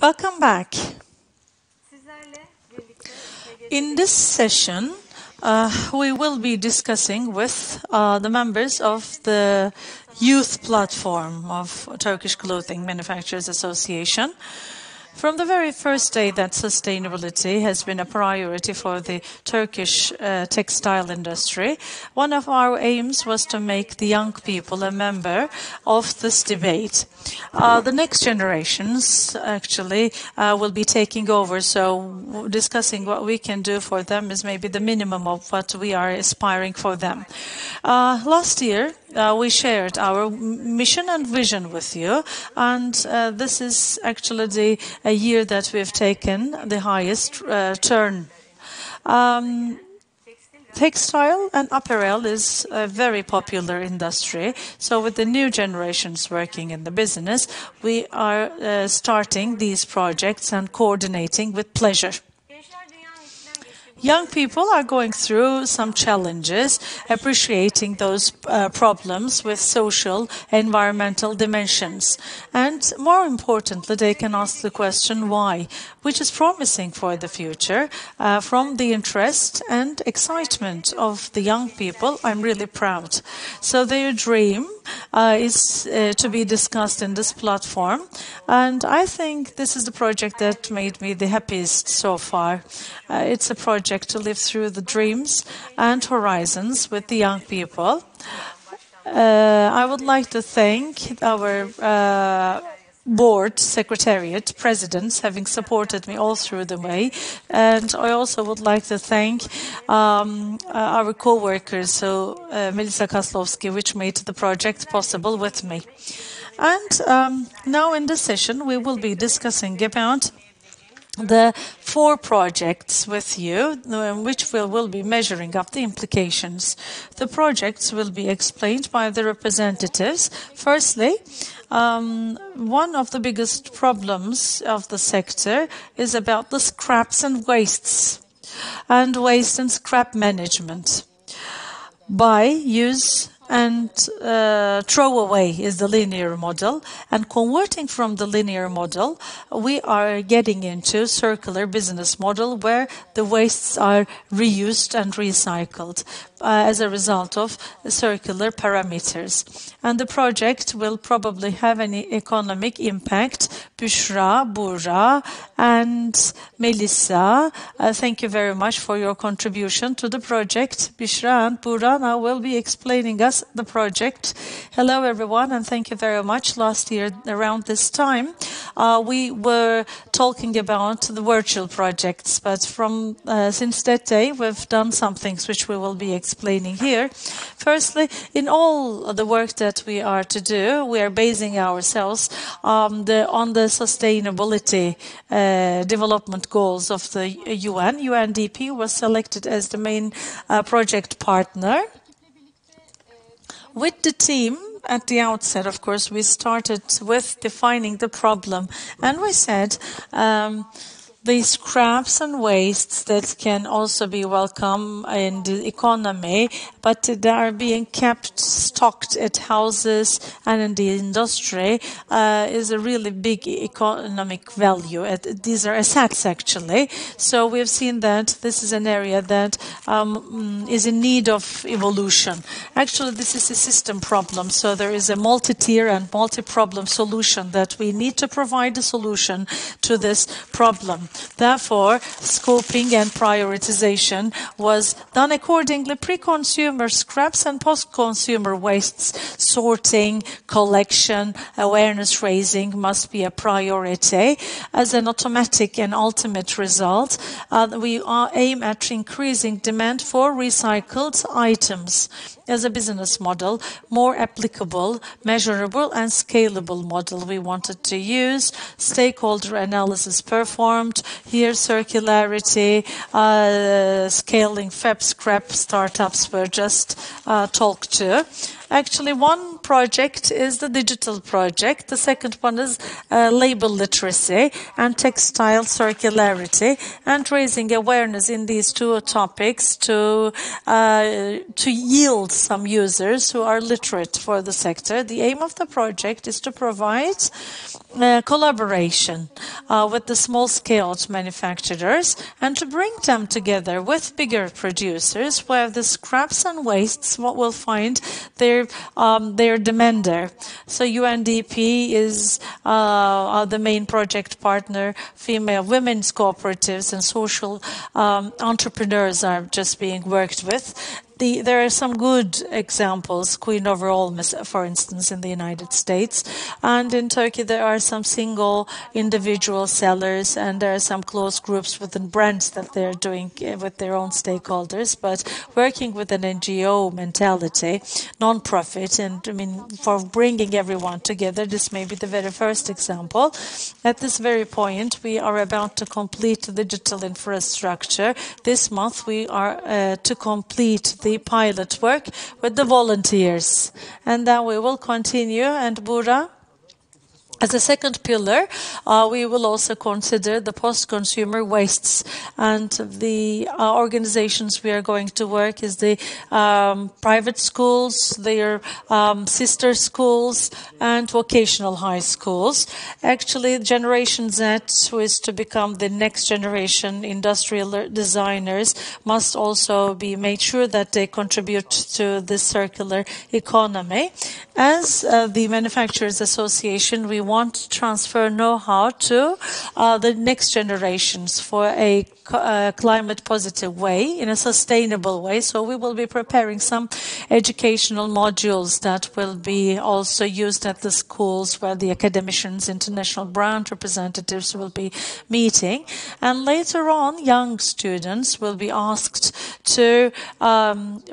Welcome back. In this session, we will be discussing with the members of the youth platform of Turkish Clothing Manufacturers Association. From the very first day that sustainability has been a priority for the Turkish textile industry, one of our aims was to make the young people a member of this debate. The next generations actually will be taking over, so discussing what we can do for them is maybe the minimum of what we are aspiring for them. Last year, we shared our mission and vision with you, and this is actually a year that we have taken the highest turn. Textile and apparel is a very popular industry, so with the new generations working in the business, we are starting these projects and coordinating with pleasure. Young people are going through some challenges, appreciating those problems with social, environmental dimensions. And more importantly, they can ask the question why, which is promising for the future. From the interest and excitement of the young people, I'm really proud. So their dream is to be discussed in this platform. And I think this is the project that made me the happiest so far. It's a project to live through the dreams and horizons with the young people. I would like to thank our board, secretariat, presidents, having supported me all through the way. And I also would like to thank our co-workers, so Melissa Kaslowski, which made the project possible with me. And now in this session, we will be discussing about the 4 projects with you, which we will be measuring up the implications. The projects will be explained by the representatives. Firstly, one of the biggest problems of the sector is about the scraps and wastes, and waste and scrap management. Buy, use, and throw away is the linear model, and converting from the linear model, we are getting into circular business model where the wastes are reused and recycled as a result of circular parameters. And the project will probably have an economic impact. Büşra, Buğra, and Melissa, thank you very much for your contribution to the project. Büşra and Buğra now will be explaining us the project. Hello everyone, and thank you very much. Last year around this time we were talking about the virtual projects, but from since that day we've done some things which we will be explaining here. Firstly, in all the work that we are to do, we are basing ourselves on the sustainability development goals of the UN. UNDP was selected as the main project partner. With the team, at the outset, of course, we started with defining the problem, and we said the scraps and wastes that can also be welcome in the economy, but they are being kept stocked at houses and in the industry is a really big economic value. These are assets, actually. So we've seen that this is an area that is in need of evolution. Actually, this is a system problem, so there is a multi-tier and multi-problem solution that we need to provide a solution to this problem. Therefore, scoping and prioritization was done accordingly. Pre-consumer scraps and post-consumer wastes, sorting, collection, awareness raising must be a priority. As an automatic and ultimate result, we aim at increasing demand for recycled items. As a business model, more applicable, measurable, and scalable model we wanted to use. Stakeholder analysis performed. Here, circularity, scaling FEP scrap startups were just talked to. Actually, one project is the digital project. The second one is label literacy and textile circularity, and raising awareness in these two topics to yield some users who are literate for the sector. The aim of the project is to provide collaboration with the small-scale manufacturers and to bring them together with bigger producers where the scraps and wastes will find their demander. So UNDP is the main project partner. Female women's cooperatives and social entrepreneurs are just being worked with. There are some good examples, Queen Overall, for instance, in the United States. And in Turkey, there are some single individual sellers, and there are some close groups within brands that they're doing with their own stakeholders. But working with an NGO mentality, non-profit, and I mean, for bringing everyone together, this may be the very first example. At this very point, we are about to complete the digital infrastructure. This month, we are to complete the pilot work with the volunteers, and then we will continue. And Buğra, as a second pillar, we will also consider the post-consumer wastes, and the organizations we are going to work is the private schools, their sister schools, and vocational high schools. Actually, Generation Z, who is to become the next generation industrial designers, must also be made sure that they contribute to this circular economy. As the Manufacturers Association, we want to transfer know-how to the next generations for a climate positive way, in a sustainable way. So we will be preparing some educational modules that will be also used at the schools where the academicians, international brand representatives will be meeting. And later on, young students will be asked to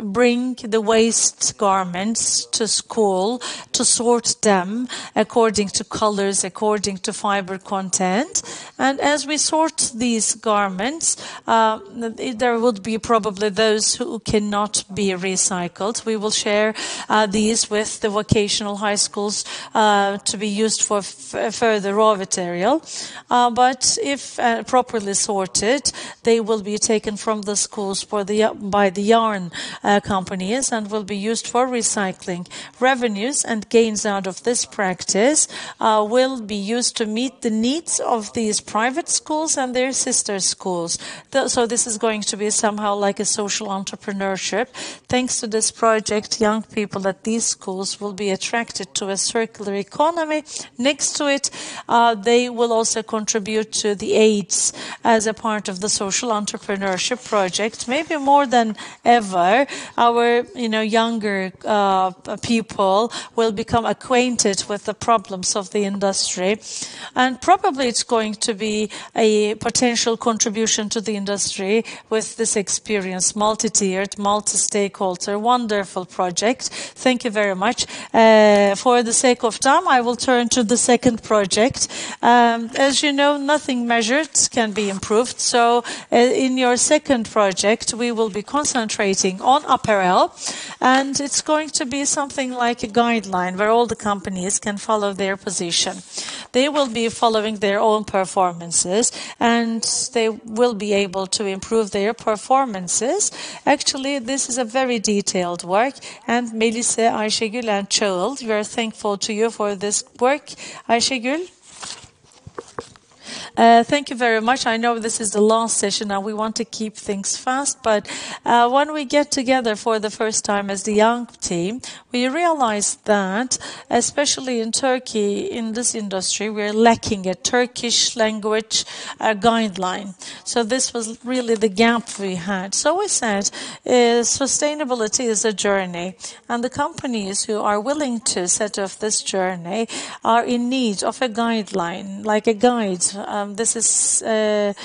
bring the waste garments to school, to sort them according to colors, according to fiber content. And as we sort these garments, there would be probably those who cannot be recycled. We will share these with the vocational high schools to be used for further raw material. But if properly sorted, they will be taken from the schools by the yarn companies and will be used for recycling. Revenues and gains out of this practice will be used to meet the needs of these private schools and their sister schools. So this is going to be somehow like a social entrepreneurship. Thanks to this project, young people at these schools will be attracted to a circular economy. Next to it, they will also contribute to the AIDS as a part of the social entrepreneurship project. Maybe more than ever, our younger people will become acquainted with the problems of the industry, and probably it's going to be a potential contribution to the industry with this experience, multi-tiered, multi-stakeholder, wonderful project. Thank you very much. For the sake of time, I will turn to the second project. As you know, nothing measured can be improved. So in your second project, we will be concentrating on apparel, and it's going to be something like a guideline where all the companies can follow their position. They will be following their own performances, and they will be able to improve their performances. Actually, this is a very detailed work, and Melisa, Ayşegül, and Çağıl, we are thankful to you for this work. Ayşegül? Thank you very much. I know this is the last session and we want to keep things fast, but when we get together for the first time as the young team, we realized that, especially in Turkey, in this industry, we're lacking a Turkish language guideline. So this was really the gap we had. So we said sustainability is a journey, and the companies who are willing to set off this journey are in need of a guideline, like a guide. This is, the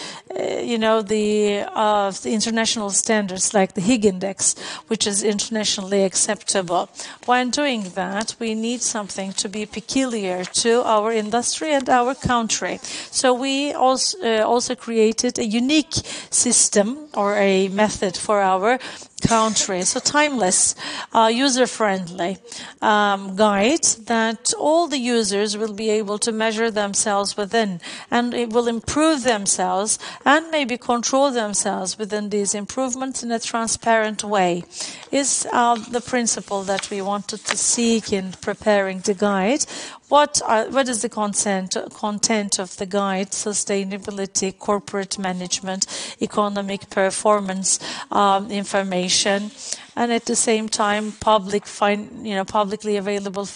international standards like the Higg Index, which is internationally acceptable. When doing that, we need something to be peculiar to our industry and our country. So we also created a unique system or a method for our country. So timeless, user-friendly guide that all the users will be able to measure themselves within, and it will improve themselves and maybe control themselves within these improvements in a transparent way, is the principle that we wanted to seek in preparing the guide. What is the content of the guide? Sustainability, corporate management, economic performance information, and at the same time, publicly available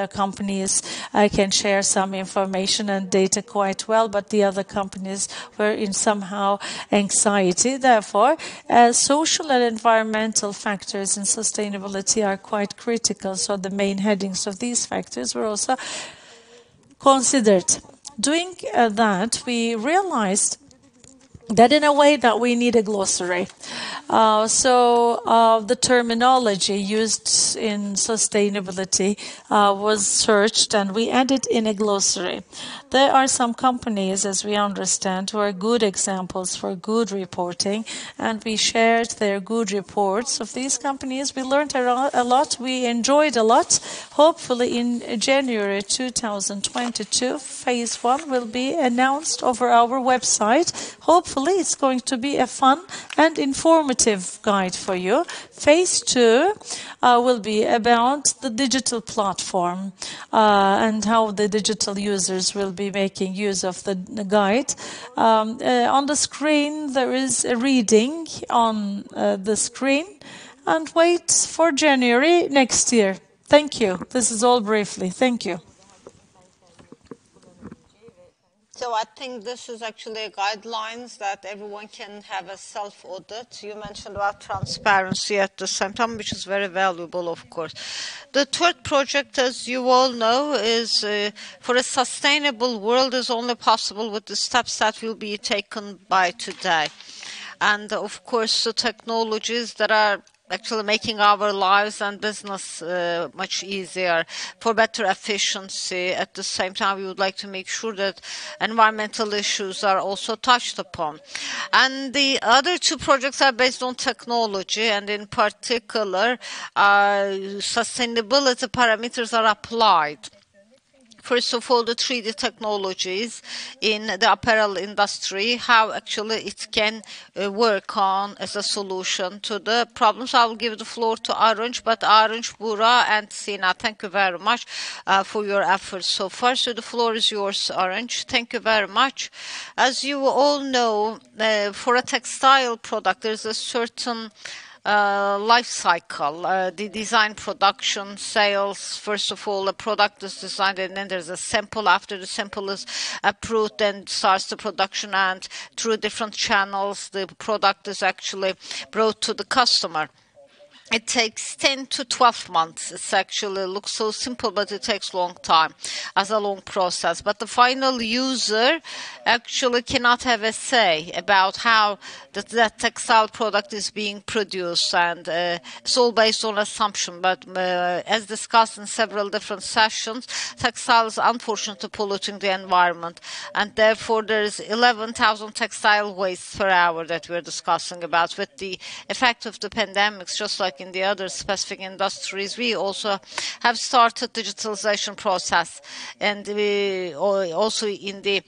companies can share some information and data quite well, but the other companies were in somehow anxiety. Therefore, social and environmental factors in sustainability are quite critical. So the main headings of these factors were also considered. Doing that, we realized that in a way that we need a glossary. So the terminology used in sustainability was searched, and we added in a glossary. There are some companies, as we understand, who are good examples for good reporting, and we shared their good reports of these companies. We learned a lot. We enjoyed a lot. Hopefully in January 2022, phase 1 will be announced over our website. Hopefully it's going to be a fun and informative guide for you. Phase 2 will be about the digital platform and how the digital users will be making use of the guide. On the screen, there is a reading on the screen, and wait for January next year. Thank you. This is all briefly. Thank you. So I think this is actually guidelines that everyone can have a self-audit. You mentioned about transparency at the same time, which is very valuable, of course. The third project, as you all know, is for a sustainable world is only possible with the steps that will be taken by today. And, of course, the technologies that are actually making our lives and business much easier for better efficiency. At the same time, we would like to make sure that environmental issues are also touched upon. And the other two projects are based on technology, and in particular, sustainability parameters are applied. First of all, the 3D technologies in the apparel industry, how actually it can work on as a solution to the problems. I will give the floor to Arunç, but Arunç, Bura, and Sina, thank you very much for your efforts so far. So the floor is yours, Arunç. Thank you very much. As you all know, for a textile product, there's a certain life cycle, the design, production, sales. First of all, a product is designed, and then there's a sample. After the sample is approved, then starts the production, and through different channels, the product is actually brought to the customer. It takes 10 to 12 months. It actually looks so simple, but it takes a long time as a long process. But the final user actually cannot have a say about how that textile product is being produced. And it's all based on assumption. But as discussed in several different sessions, textile is unfortunately polluting the environment. And therefore, there is 11,000 textile wastes per hour that we're discussing about. With the effect of the pandemics, just like in the other specific industries, we also have started digitalization process. And we also in the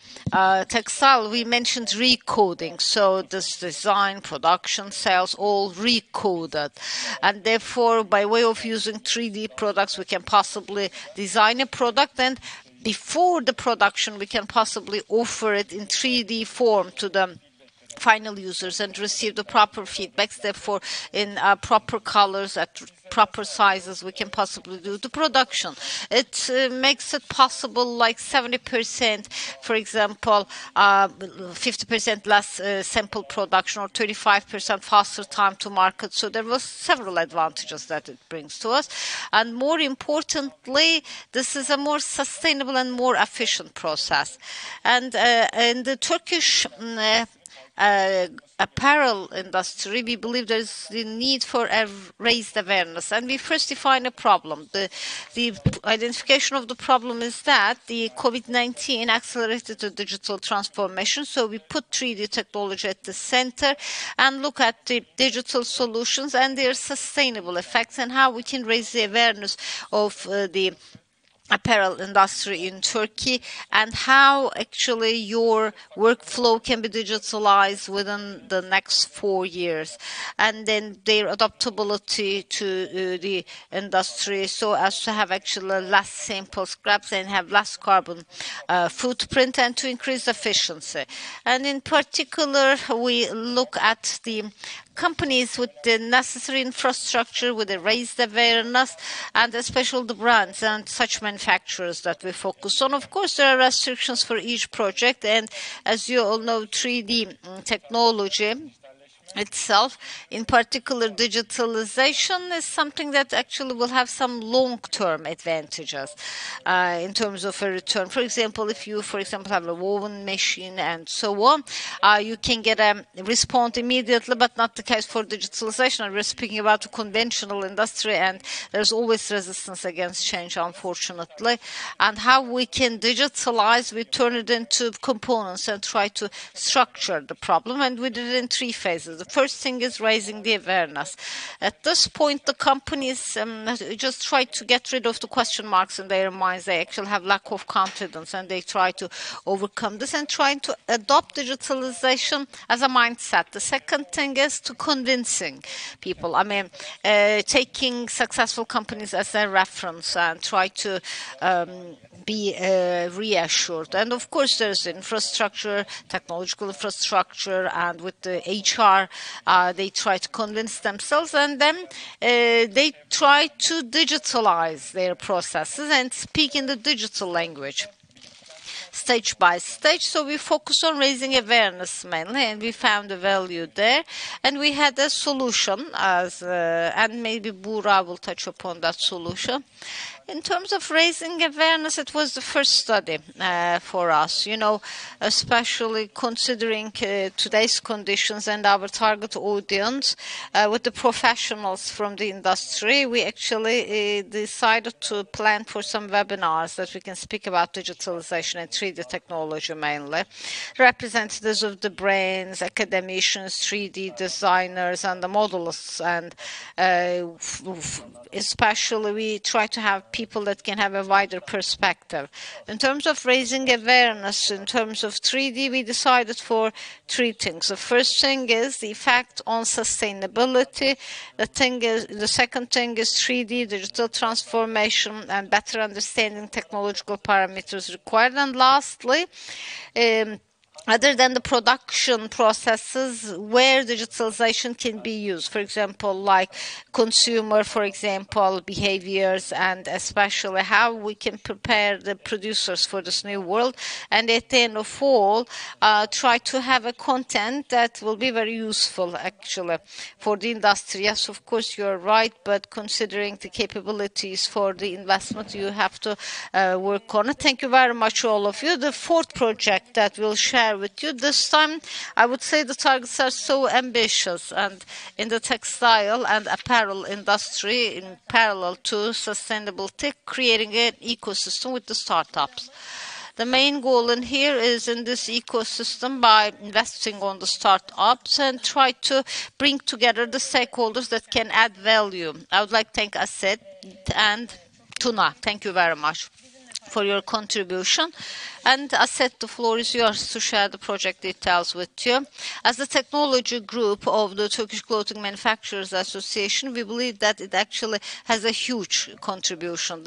textile, we mentioned recoding. So this design, production, sales, all recoded. And therefore, by way of using 3D products, we can possibly design a product, and before the production, we can possibly offer it in 3D form to the final users and receive the proper feedbacks. Therefore, in proper colors, at proper sizes, we can possibly do the production. It makes it possible, like 70%, for example, 50% less sample production, or 35% faster time to market. So there was several advantages that it brings to us. And more importantly, this is a more sustainable and more efficient process. And in the Turkish apparel industry, we believe there's the need for a raised awareness. And we first define a problem. The identification of the problem is that the COVID-19 accelerated the digital transformation. So we put 3D technology at the center and look at the digital solutions and their sustainable effects and how we can raise the awareness of the apparel industry in Turkey and how actually your workflow can be digitalized within the next 4 years, and then their adaptability to the industry so as to have actually less simple scraps and have less carbon footprint and to increase efficiency. And in particular, we look at the companies with the necessary infrastructure, with the raised awareness, and especially the brands and such manufacturers that we focus on. Of course, there are restrictions for each project, and as you all know, 3D technology itself, in particular digitalization, is something that actually will have some long-term advantages in terms of a return. For example, if you, for example, have a woven machine and so on, you can get a response immediately, but not the case for digitalization. We're speaking about the conventional industry, and there's always resistance against change, unfortunately. And how we can digitalize, we turn it into components and try to structure the problem, and we did it in 3 phases. The first thing is raising the awareness. At this point, the companies just try to get rid of the question marks in their minds. They actually have lack of confidence, and they try to overcome this and trying to adopt digitalization as a mindset. The second thing is to convincing people. I mean, taking successful companies as a reference and try to be reassured. And of course, there's infrastructure, technological infrastructure, and with the HR, they try to convince themselves, and then they try to digitalize their processes and speak in the digital language, stage by stage. So we focus on raising awareness mainly, and we found a value there, and we had a solution as and maybe Buğra will touch upon that solution. In terms of raising awareness, it was the first study for us, especially considering today's conditions and our target audience with the professionals from the industry. We actually decided to plan for some webinars that we can speak about digitalization and 3D technology mainly. Representatives of the brains, academicians, 3D designers, and the modelists, and especially we try to have people that can have a wider perspective. In terms of raising awareness, in terms of 3D, we decided for 3 things. The first thing is the effect on sustainability. The second thing is 3D, digital transformation, and better understanding technological parameters required. And lastly, other than the production processes, where digitalization can be used, for example, like consumer, for example, behaviors, and especially how we can prepare the producers for this new world. And at the end of all, try to have a content that will be very useful, actually, for the industry. Yes, of course, you're right, but considering the capabilities for the investment, you have to work on it. Thank you very much, all of you. The 4th project that we'll share with you this time, I would say the targets are so ambitious, and in the textile and apparel industry, in parallel to sustainability, creating an ecosystem with the startups. The main goal in here is in this ecosystem by investing on the startups and try to bring together the stakeholders that can add value. I would like to thank Aset and Tuna. Thank you very much for your contribution. And Aset, the floor is yours to share the project details with you. As the technology group of the Turkish Clothing Manufacturers Association, we believe that it actually has a huge contribution.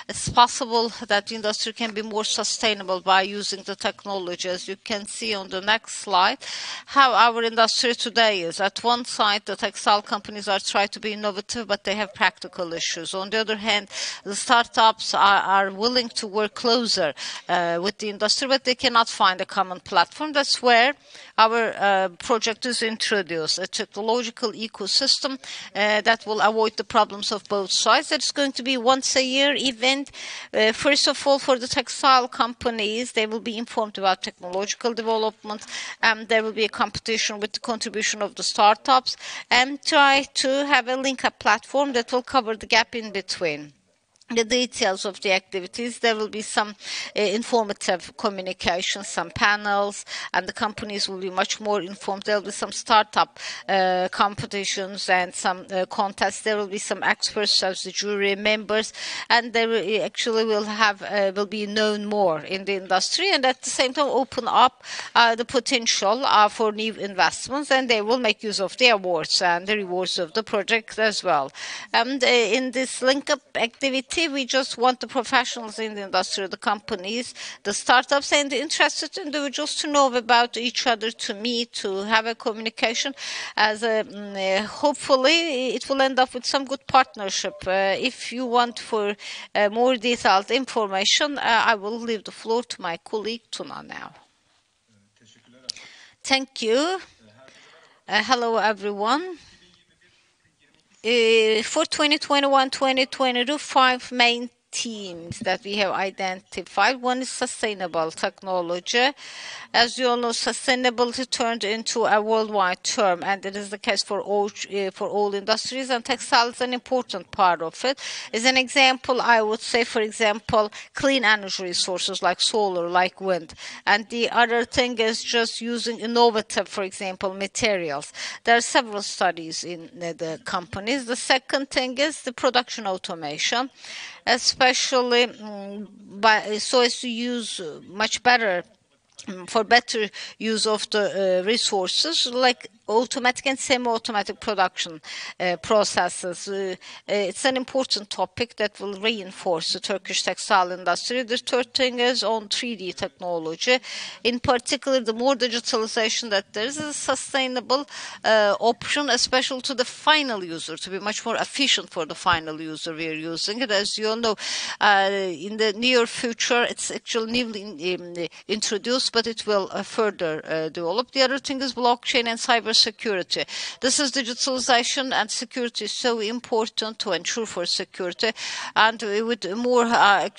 It's possible that the industry can be more sustainable by using the technology. As you can see on the next slide, how our industry today is. At one side, the textile companies are trying to be innovative, but they have practical issues. On the other hand, the startups are willing to work closer with the industry, but they cannot find a common platform. That's where our project is introduced, a technological ecosystem that will avoid the problems of both sides. It's going to be once a year event. First of all, for the textile companies, they will be informed about technological development, and there will be a competition with the contribution of the startups, and try to have a link-up platform that will cover the gap in between the details of the activities. There will be some informative communication, some panels, and the companies will be much more informed. There will be some startup competitions and some contests. There will be some experts as the jury members, and they will be known more in the industry, and at the same time open up the potential for new investments, and they will make use of the awards and the rewards of the project as well. And in this link-up activity, we just want the professionals in the industry, the companies, the startups, and the interested individuals to know about each other, to meet, to have a communication. As hopefully, it will end up with some good partnership. If you want for more detailed information, I will leave the floor to my colleague Tuna now. Thank you. Hello, everyone. For 2021-2022, 5 main themes that we have identified. One is sustainable technology. As you all know, sustainability turned into a worldwide term, and it is the case for all industries, and textile is an important part of it. As an example, I would say, for example, clean energy resources like solar, like wind. And the other thing is just using innovative, for example, materials. There are several studies in the companies. The second thing is the production automation, especially so as to use much better, for better use of the resources, like automatic and semi-automatic production processes. It's an important topic that will reinforce the Turkish textile industry. The third thing is on 3D technology. In particular, the more digitalization that there is a sustainable option, especially to the final user, to be much more efficient for the final user we are using it. As you all know, in the near future, it's actually newly introduced, but it will further develop. The other thing is blockchain and cybersecurity. This is digitalization, and security is so important to ensure for security. And with more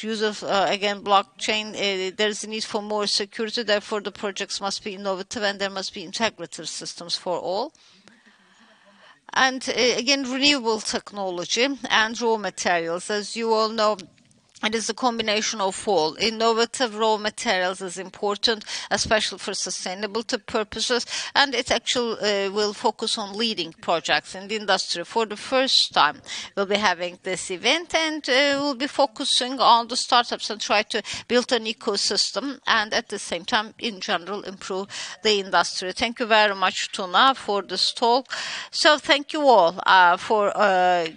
use of, again, blockchain, there's a need for more security. Therefore, the projects must be innovative, and there must be integrative systems for all. And again, renewable technology and raw materials. As you all know, it is a combination of all. Innovative raw materials is important, especially for sustainability purposes, and it actually will focus on leading projects in the industry. For the first time, we'll be having this event, and we'll be focusing on the startups and try to build an ecosystem, and at the same time, in general, improve the industry. Thank you very much, Tuna, for this talk. So thank you all for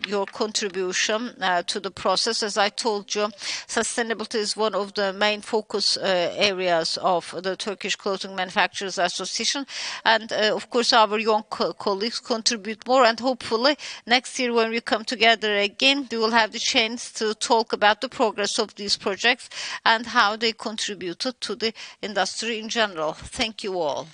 your contribution to the process. As I told you, sustainability is one of the main focus areas of the Turkish Clothing Manufacturers Association, and of course our young colleagues contribute more, and hopefully next year when we come together again, we will have the chance to talk about the progress of these projects and how they contributed to the industry in general. Thank you all.